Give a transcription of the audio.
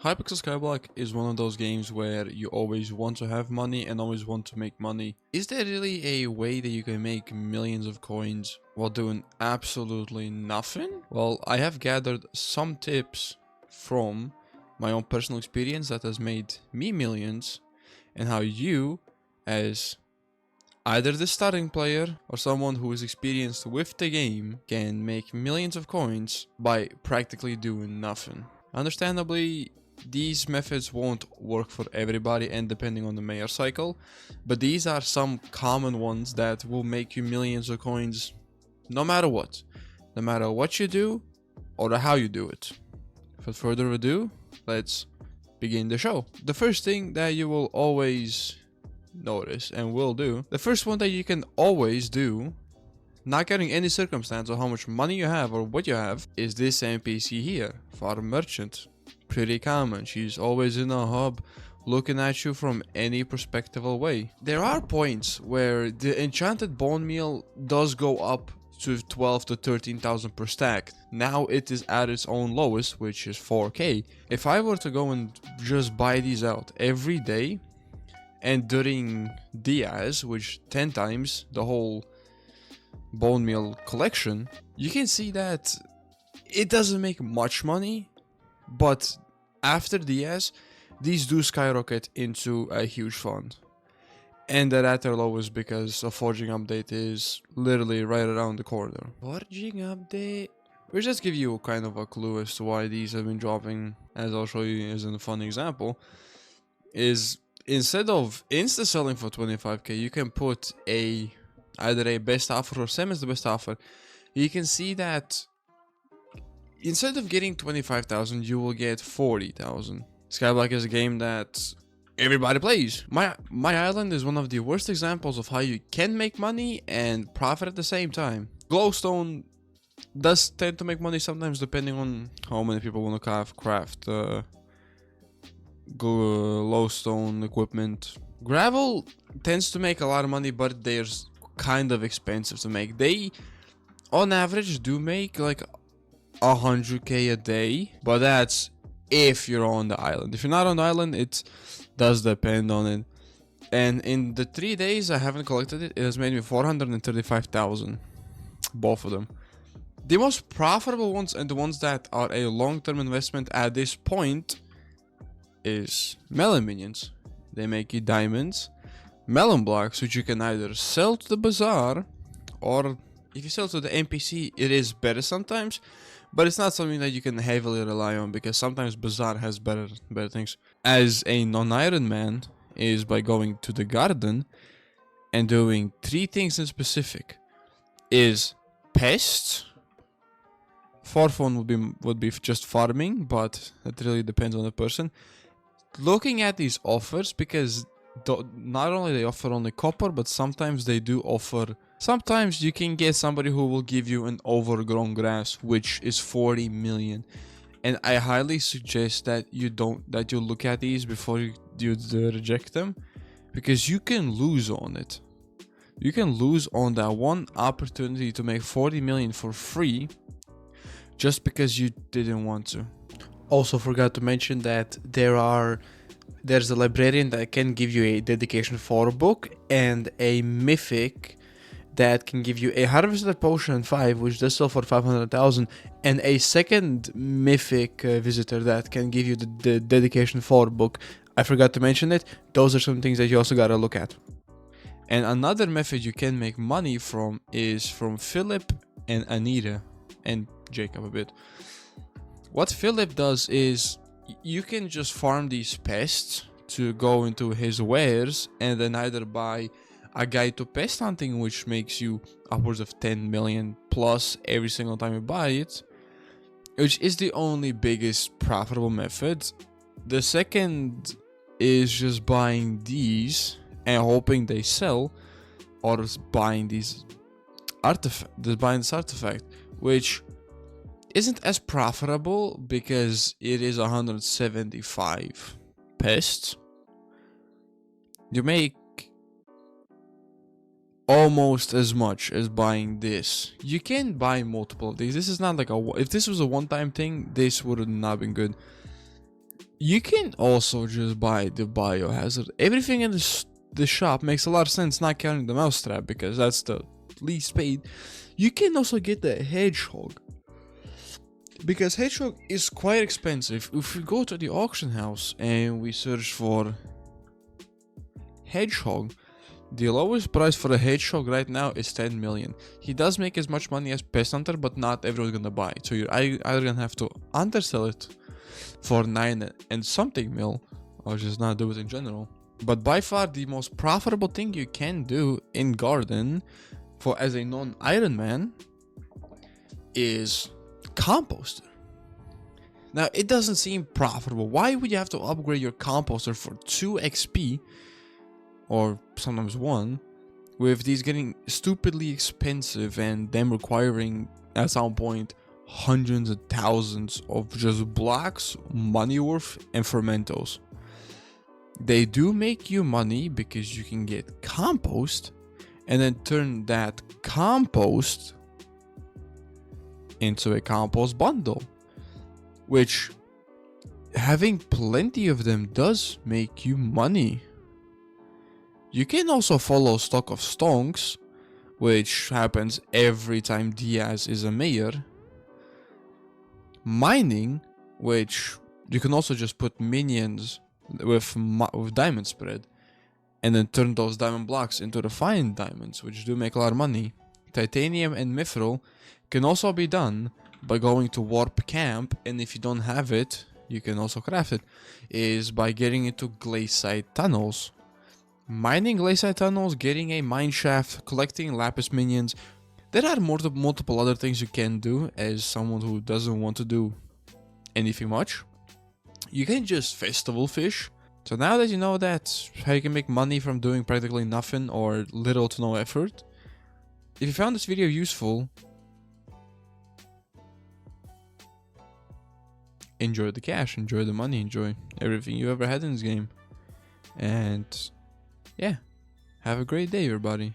Hypixel Skyblock is one of those games where you always want to have money and always want to make money. Is there really a way that you can make millions of coins while doing absolutely nothing? Well, I have gathered some tips from my own personal experience that has made me millions, and how you, as either the starting player or someone who is experienced with the game, can make millions of coins by practically doing nothing. Understandably, these methods won't work for everybody and depending on the mayor cycle, but these are some common ones that will make you millions of coins no matter what you do or how you do it. Without further ado, let's begin the show. The first thing that you will always notice and will do, the first one that you can always do, not getting any circumstance or how much money you have or what you have, is this NPC here, Farm Merchant. Pretty common. She's always in a hub looking at you from any perspective away. There are points where the enchanted bone meal does go up to 12 to 13,000 per stack. Now it is at its own lowest, which is 4k. If I were to go and just buy these out every day and during Diaz, which 10 times the whole bone meal collection, you can see that it doesn't make much money, but after Diaz, these do skyrocket into a huge fund. And they're at their lowest because a forging update is literally right around the corner. Forging update? We'll just give you kind of a clue as to why these have been dropping, as I'll show you as a fun example. Is instead of insta selling for 25k, you can put either a best offer or same as the best offer. You can see that instead of getting 25,000, you will get 40,000. Skyblock is a game that everybody plays. My island is one of the worst examples of how you can make money and profit at the same time. Glowstone does tend to make money sometimes depending on how many people want to craft glowstone equipment. Gravel tends to make a lot of money, but they're kind of expensive to make. They, on average, do make like 100k a day, but that's if you're on the island. If you're not on the island, it does depend on it. And in the 3 days I haven't collected it, it has made me 435,000, both of them. The most profitable ones and the ones that are a long-term investment at this point is melon minions. They make you diamonds, melon blocks, which you can either sell to the bazaar, or if you sell to the NPC, it is better sometimes, but it's not something that you can heavily rely on because sometimes bazaar has better things. As a non-iron man, is by going to the garden and doing 3 things in specific: is pests. Fourth one would be just farming, but that really depends on the person. Looking at these offers, because not only they offer only copper, but sometimes they do offer. Sometimes you can get somebody who will give you an overgrown grass, which is 40 million. And I highly suggest that you look at these before you reject them, because you can lose on it. You can lose on that one opportunity to make 40 million for free just because you didn't want to. Also forgot to mention that there's a librarian that can give you a dedication for a book, and a mythic that can give you a harvested potion 5, which does sell for 500,000, and a second mythic visitor that can give you the dedication for book. I forgot to mention it. Those are some things that you also gotta look at. And another method you can make money from is from Philip and Anita and Jacob a bit. What Philip does is you can just farm these pests to go into his wares and then either buy a guide to pest hunting, which makes you upwards of 10 million plus every single time you buy it, which is the only biggest profitable method. The second is just buying these and hoping they sell, or buying this artifact, which isn't as profitable because it is 175 pests. You make almost as much as buying this. You can buy multiple of these. This is not like if this was a one-time thing, this would have not been good. You can also just buy the biohazard. Everything in the shop makes a lot of sense, not counting the mousetrap because that's the least paid. You can also get the hedgehog, because hedgehog is quite expensive. If we go to the auction house and we search for hedgehog, the lowest price for a hedgehog right now is 10 million. He does make as much money as Pest Hunter, but not everyone's gonna buy it. So you're either gonna have to undersell it for 9 and something mil, or just not do it in general. But by far the most profitable thing you can do in Garden for as a non-Iron Man is composter. Now it doesn't seem profitable. Why would you have to upgrade your composter for 2 XP or sometimes 1, with these getting stupidly expensive and them requiring at some point hundreds of thousands of just blocks, money worth, and fermentos? They do make you money because you can get compost and then turn that compost into a compost bundle, which having plenty of them does make you money. You can also follow stock of stonks, which happens every time Diaz is a mayor. Mining, which you can also just put minions with diamond spread and then turn those diamond blocks into refined diamonds, which do make a lot of money. Titanium and mithril can also be done by going to warp camp, and if you don't have it, you can also craft it, is by getting into glaciite tunnels. Mining glaciite tunnels, getting a mine shaft, collecting lapis minions. There are multiple other things you can do as someone who doesn't want to do anything much. You can just festival fish. So now that you know that, how you can make money from doing practically nothing or little to no effort. If you found this video useful, enjoy the cash, enjoy the money, enjoy everything you ever had in this game. And yeah, have a great day, everybody.